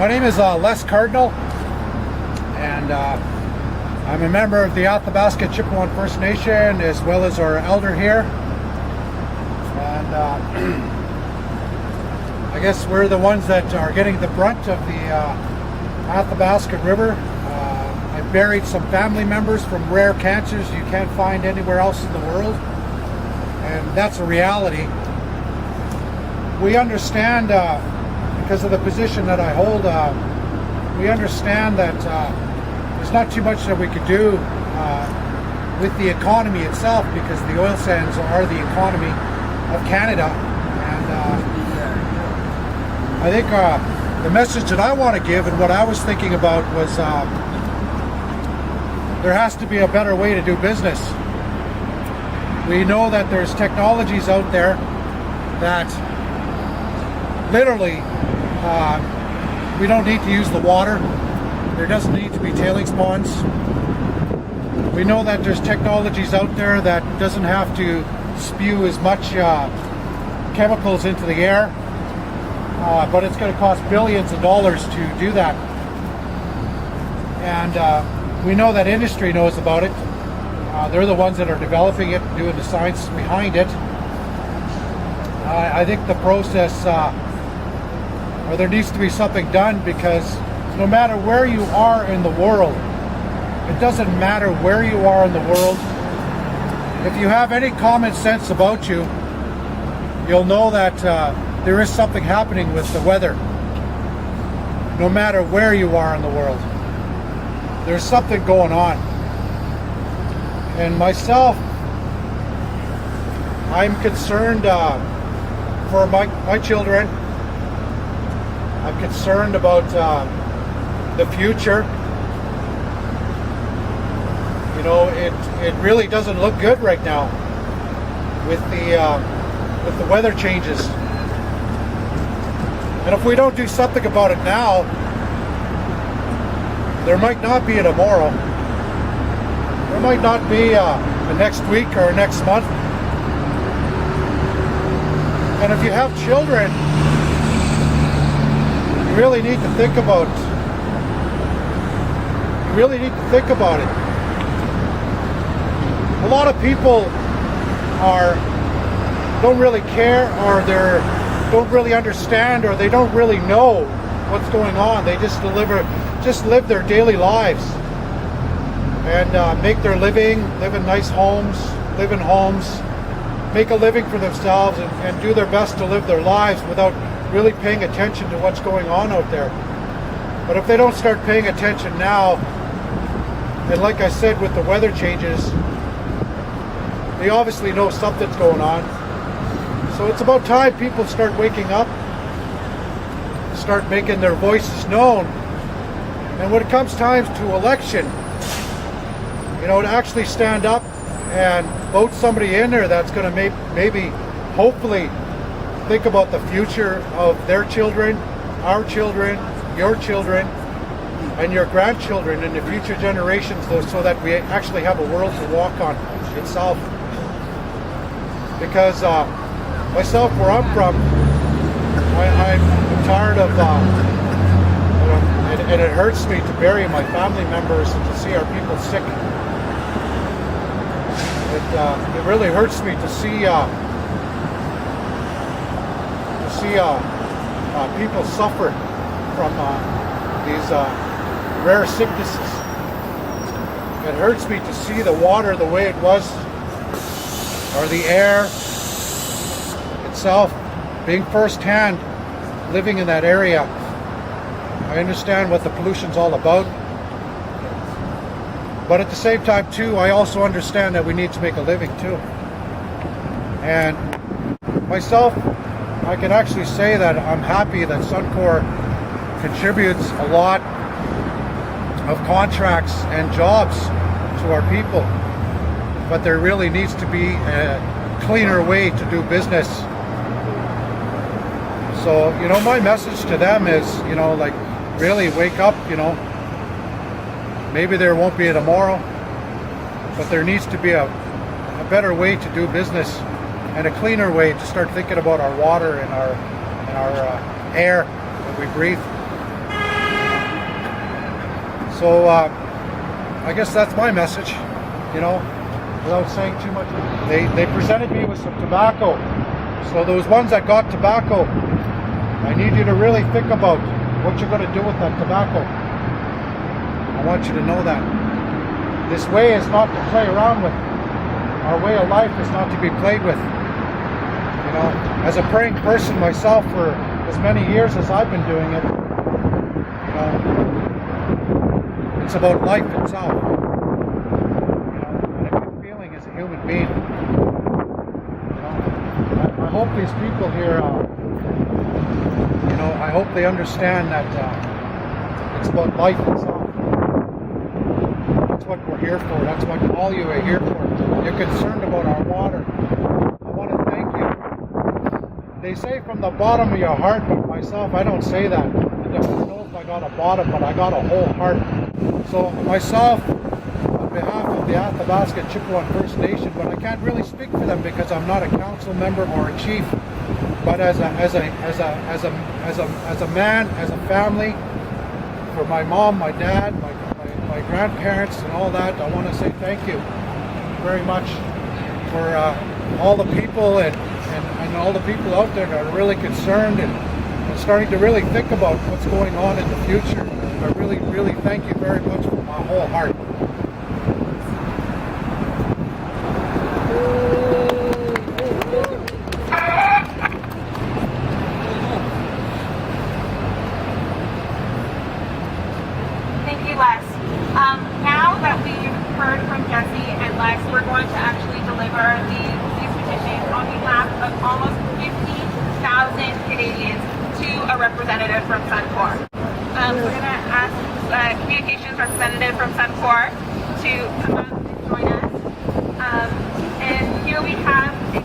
My name is Les Cardinal, and I'm a member of the Athabasca Chipewyan First Nation, as well as our elder here. And I guess we're the ones that are getting the brunt of the Athabasca River. I've buried some family members from rare cancers you can't find anywhere else in the world, and that's a reality. We understand, because of the position that I hold, we understand that there's not too much that we could do with the economy itself, because the oil sands are the economy of Canada. And I think the message that I want to give, and what I was thinking about, was there has to be a better way to do business. We know that there's technologies out there that literally we don't need to use the water. There doesn't need to be tailings ponds. We know that there's technologies out there that doesn't have to spew as much chemicals into the air, but it's going to cost billions of dollars to do that. And we know that industry knows about it. They're the ones that are developing it, doing the science behind it. I think the process, or there needs to be something done, because no matter where you are in the world, it doesn't matter where you are in the world, if you have any common sense about you, you'll know that there is something happening with the weather. No matter where you are in the world, there's something going on. And myself, I'm concerned for my children. I'm concerned about the future. You know, it really doesn't look good right now with the weather changes. And if we don't do something about it now, there might not be a tomorrow. There might not be the next week or next month. And if you have children, you really need to think about it. A lot of people don't really care, or don't really understand, or they don't really know what's going on. They just live their daily lives and make their living, live in nice homes, live in homes, make a living for themselves, and do their best to live their lives without really paying attention to what's going on out there. But if they don't start paying attention now, and like I said, with the weather changes, they obviously know something's going on. So it's about time people start waking up, start making their voices known. And when it comes time to election, you know, to actually stand up and vote somebody in there that's going to maybe, hopefully, think about the future of their children, our children, your children, and your grandchildren, and the future generations, so that we actually have a world to walk on itself. Because myself, where I'm from, I'm tired of, and it hurts me to bury my family members and to see our people sick. It really hurts me to see people suffer from these rare sicknesses. It hurts me to see the water the way it was, or the air itself, being firsthand living in that area. I understand what the pollution's all about, but at the same time too, I also understand that we need to make a living too. And myself, I can actually say that I'm happy that Suncor contributes a lot of contracts and jobs to our people, but there really needs to be a cleaner way to do business. So, you know, my message to them is, you know, like, really wake up. You know, maybe there won't be a tomorrow, but there needs to be a better way to do business, and a cleaner way to start thinking about our water and our air that we breathe. So I guess that's my message, you know, without saying too much. They presented me with some tobacco. So those ones that got tobacco, I need you to really think about what you're going to do with that tobacco. I want you to know that. This way is not to play around with. Our way of life is not to be played with. You know, as a praying person myself for as many years as I've been doing it, you know, it's about life itself. You know, and a good feeling as a human being. You know, I hope these people here, you know, I hope they understand that it's about life itself. That's what we're here for. That's what all you are here for. You're concerned about our water. I want to thank you. They say from the bottom of your heart, but myself, I don't say that. I don't know if I got a bottom, but I got a whole heart. So myself, on behalf of the Athabasca Chipewyan First Nation, but I can't really speak for them because I'm not a council member or a chief. But as a man, as a family, for my mom, my dad, my grandparents, and all that, I want to say thank you very much for all the people and all the people out there that are really concerned and starting to really think about what's going on in the future. I really, really thank you very much from my whole heart. Thank you, Les. Now that we've heard from Jesse and Les, we're going to actually deliver these petitions on behalf of almost 50,000 Canadians to a representative from Suncor. We're going to ask communications representative from Suncor to come up and join us. And here we have a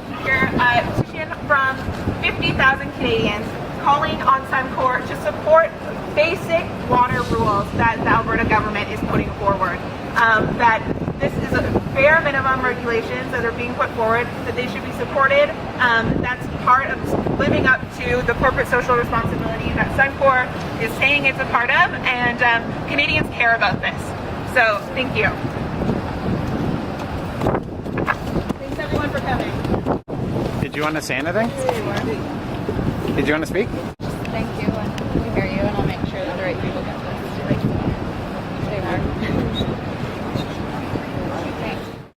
petition from 50,000 Canadians calling on Suncor to support basic water rules that the Alberta Government is putting forward. That this is a bare minimum regulations that are being put forward, that they should be supported. That's part of living up to the corporate social responsibility that Suncor is saying it's a part of, and Canadians care about this. So, thank you. Thanks everyone for coming. Did you want to say anything? Did you want to speak? Thank you.